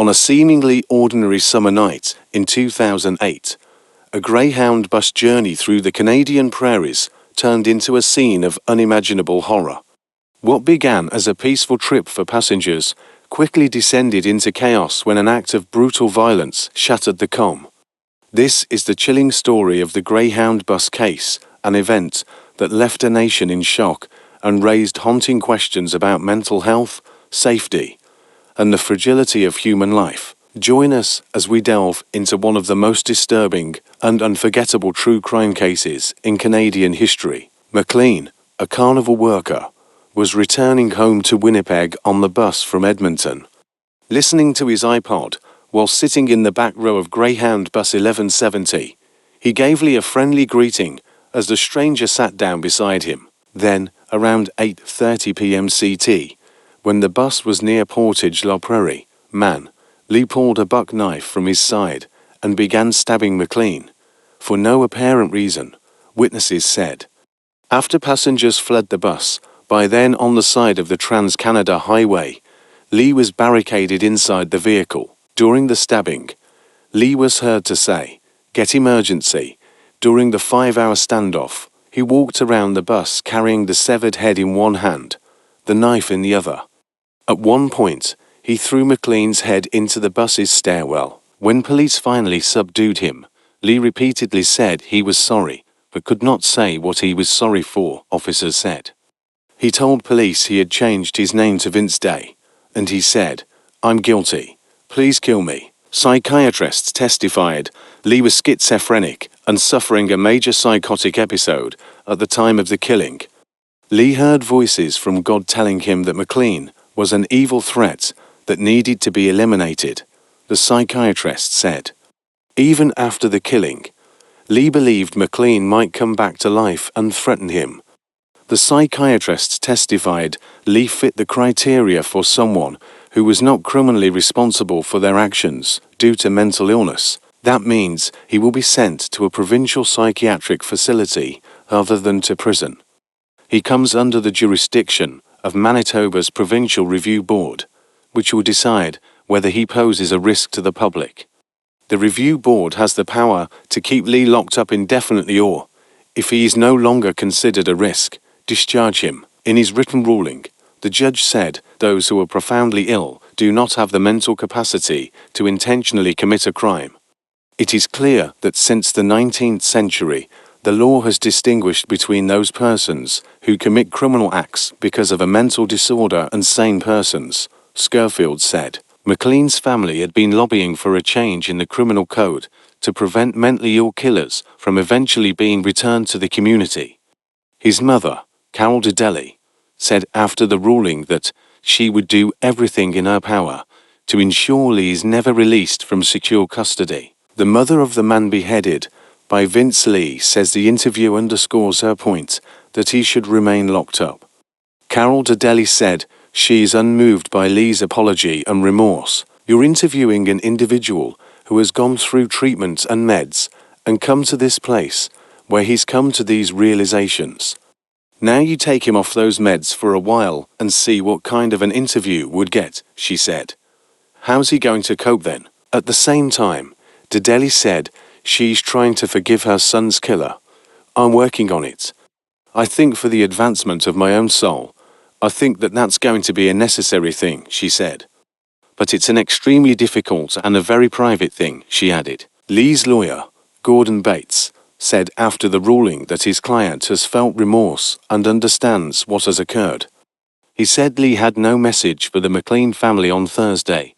On a seemingly ordinary summer night in 2008, a Greyhound bus journey through the Canadian prairies turned into a scene of unimaginable horror. What began as a peaceful trip for passengers quickly descended into chaos when an act of brutal violence shattered the calm. This is the chilling story of the Greyhound bus case, an event that left a nation in shock and raised haunting questions about mental health, safety, and the fragility of human life. Join us as we delve into one of the most disturbing and unforgettable true crime cases in Canadian history. McLean, a carnival worker, was returning home to Winnipeg on the bus from Edmonton. Listening to his iPod while sitting in the back row of Greyhound bus 1170, he gave Lee a friendly greeting as the stranger sat down beside him. Then, around 8:30 p.m. CT, when the bus was near Portage la Prairie, Lee pulled a buck knife from his side and began stabbing McLean, for no apparent reason, witnesses said. After passengers fled the bus, by then on the side of the Trans-Canada Highway, Lee was barricaded inside the vehicle. During the stabbing, Lee was heard to say, "Get emergency." During the 5-hour standoff, he walked around the bus carrying the severed head in one hand, the knife in the other. At one point, he threw McLean's head into the bus's stairwell. When police finally subdued him, Lee repeatedly said he was sorry, but could not say what he was sorry for, officers said. He told police he had changed his name to Vince Day, and he said, "I'm guilty. Please kill me." Psychiatrists testified Lee was schizophrenic and suffering a major psychotic episode at the time of the killing. Lee heard voices from God telling him that McLean was an evil threat that needed to be eliminated, the psychiatrist said. Even after the killing, Lee believed McLean might come back to life and threaten him. The psychiatrists testified Lee fit the criteria for someone who was not criminally responsible for their actions due to mental illness. That means he will be sent to a provincial psychiatric facility rather than to prison. He comes under the jurisdiction of Manitoba's Provincial Review Board, which will decide whether he poses a risk to the public. The Review Board has the power to keep Lee locked up indefinitely or, if he is no longer considered a risk, discharge him. In his written ruling, the judge said those who are profoundly ill do not have the mental capacity to intentionally commit a crime. It is clear that since the 19th century, the law has distinguished between those persons who commit criminal acts because of a mental disorder and sane persons, Schofield said. McLean's family had been lobbying for a change in the criminal code to prevent mentally ill killers from eventually being returned to the community. His mother, Carol Dedeli, said after the ruling that she would do everything in her power to ensure Lee is never released from secure custody. The mother of the man beheaded by Vince Lee says the interview underscores her point that he should remain locked up. Carol Dedeli said she is unmoved by Lee's apology and remorse. "You're interviewing an individual who has gone through treatment and meds and come to this place where he's come to these realizations. Now you take him off those meds for a while and see what kind of an interview would get," she said. "How's he going to cope then?" At the same time, Dedeli said she's trying to forgive her son's killer. "I'm working on it. I think for the advancement of my own soul, I think that that's going to be a necessary thing," she said. "But it's an extremely difficult and a very private thing," she added. Lee's lawyer, Gordon Bates, said after the ruling that his client has felt remorse and understands what has occurred. He said Lee had no message for the McLean family on Thursday,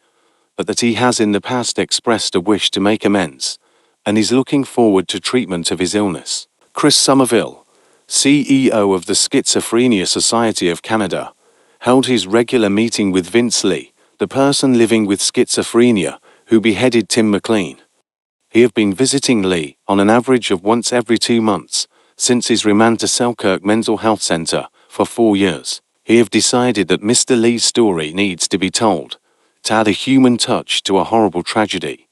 but that he has in the past expressed a wish to make amends, and is looking forward to treatment of his illness. Chris Somerville, CEO of the Schizophrenia Society of Canada, held his regular meeting with Vince Lee, the person living with schizophrenia who beheaded Tim McLean. He had been visiting Lee on an average of once every 2 months since his remand to Selkirk Mental Health Centre for 4 years. He had decided that Mr. Lee's story needs to be told, to add a human touch to a horrible tragedy.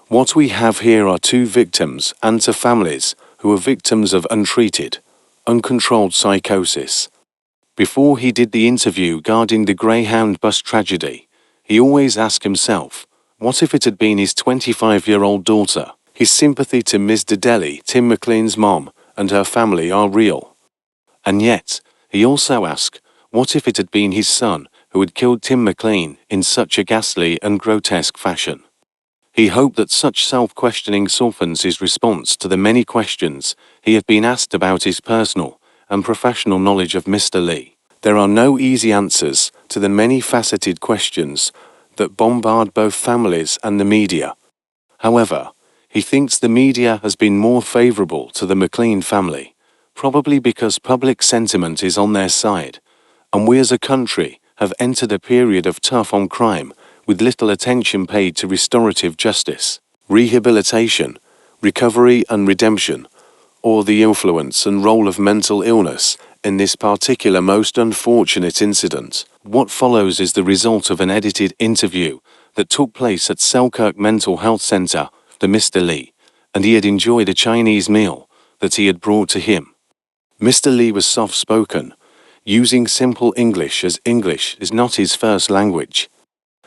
What we have here are 2 victims and 2 families who are victims of untreated, uncontrolled psychosis. Before he did the interview regarding the Greyhound bus tragedy, he always asked himself, What if it had been his 25-year-old daughter? His sympathy to Ms. Dedele, Tim McLean's mom, and her family are real. And yet, he also asked, what if it had been his son who had killed Tim McLean in such a ghastly and grotesque fashion? He hoped that such self-questioning softens his response to the many questions he had been asked about his personal and professional knowledge of Mr. Lee. There are no easy answers to the many faceted questions that bombard both families and the media. However, he thinks the media has been more favorable to the McLean family, probably because public sentiment is on their side, and we as a country have entered a period of tough on crime with little attention paid to restorative justice, rehabilitation, recovery and redemption, or the influence and role of mental illness in this particular most unfortunate incident. What follows is the result of an edited interview that took place at Selkirk Mental Health Centre to Mr. Lee, and he had enjoyed a Chinese meal that he had brought to him. Mr. Lee was soft-spoken, using simple English as English is not his first language.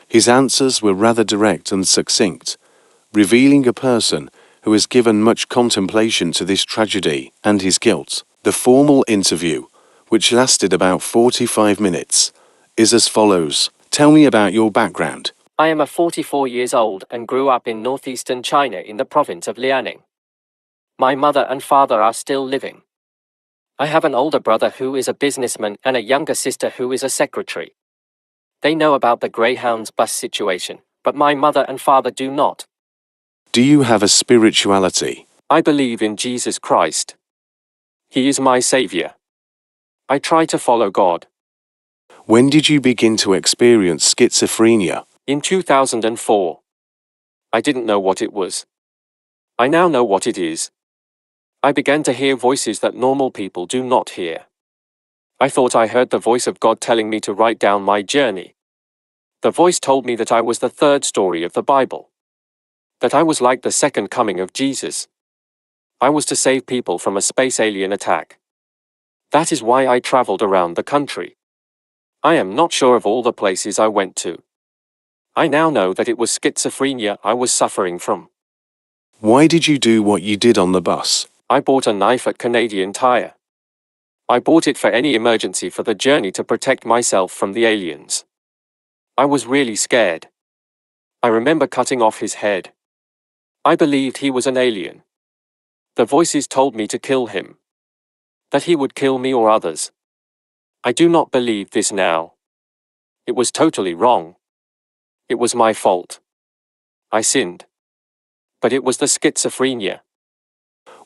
His answers were rather direct and succinct, revealing a person who has given much contemplation to this tragedy and his guilt. The formal interview, which lasted about 45 minutes, is as follows. Tell me about your background. I am 44 years old and grew up in northeastern China in the province of Liaoning. My mother and father are still living. I have an older brother who is a businessman and a younger sister who is a secretary. They know about the Greyhounds bus situation, but my mother and father do not. Do you have a spirituality? I believe in Jesus Christ. He is my savior. I try to follow God. When did you begin to experience schizophrenia? In 2004. I didn't know what it was. I now know what it is. I began to hear voices that normal people do not hear. I thought I heard the voice of God telling me to write down my journey. The voice told me that I was the third story of the Bible. That I was like the second coming of Jesus. I was to save people from a space alien attack. That is why I traveled around the country. I am not sure of all the places I went to. I now know that it was schizophrenia I was suffering from. Why did you do what you did on the bus? I bought a knife at Canadian Tire. I bought it for any emergency for the journey to protect myself from the aliens. I was really scared. I remember cutting off his head. I believed he was an alien. The voices told me to kill him. That he would kill me or others. I do not believe this now. It was totally wrong. It was my fault. I sinned. But it was the schizophrenia.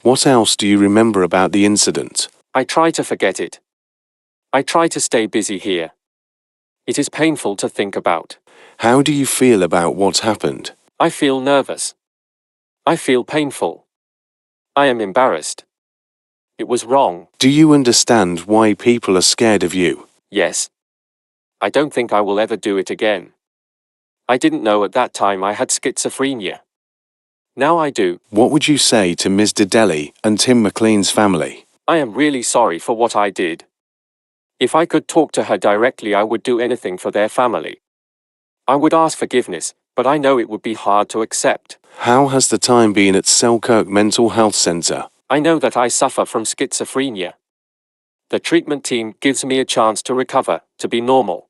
What else do you remember about the incident? I try to forget it. I try to stay busy here. It is painful to think about. How do you feel about what happened? I feel nervous. I feel painful. I am embarrassed. It was wrong. Do you understand why people are scared of you? Yes. I don't think I will ever do it again. I didn't know at that time I had schizophrenia. Now I do. What would you say to Ms. Dedele and Tim McLean's family? I am really sorry for what I did. If I could talk to her directly, I would do anything for their family. I would ask forgiveness, but I know it would be hard to accept. How has the time been at Selkirk Mental Health Centre? I know that I suffer from schizophrenia. The treatment team gives me a chance to recover, to be normal.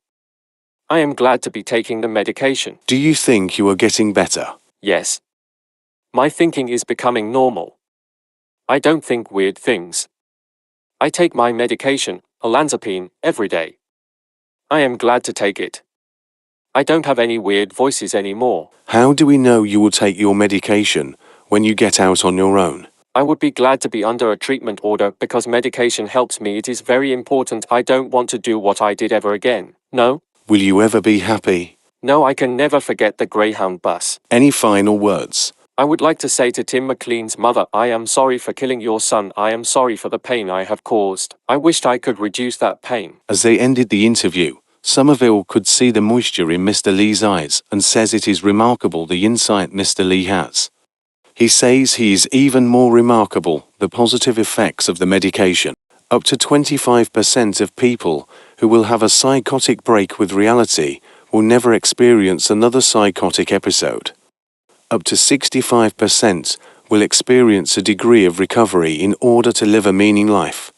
I am glad to be taking the medication. Do you think you are getting better? Yes. My thinking is becoming normal. I don't think weird things. I take my medication, olanzapine, every day. I am glad to take it. I don't have any weird voices anymore. How do we know you will take your medication when you get out on your own? I would be glad to be under a treatment order because medication helps me. It is very important. I don't want to do what I did ever again. No? Will you ever be happy? No, I can never forget the Greyhound bus. Any final words? I would like to say to Tim McLean's mother, I am sorry for killing your son. I am sorry for the pain I have caused. I wished I could reduce that pain. As they ended the interview, Somerville could see the moisture in Mr. Lee's eyes and says it is remarkable the insight Mr. Lee has. He says he is even more remarkable the positive effects of the medication. Up to 25% of people who will have a psychotic break with reality will never experience another psychotic episode. Up to 65% will experience a degree of recovery in order to live a meaning life.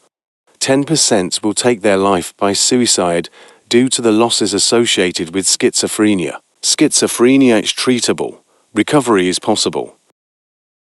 10% will take their life by suicide due to the losses associated with schizophrenia. Schizophrenia is treatable. Recovery is possible.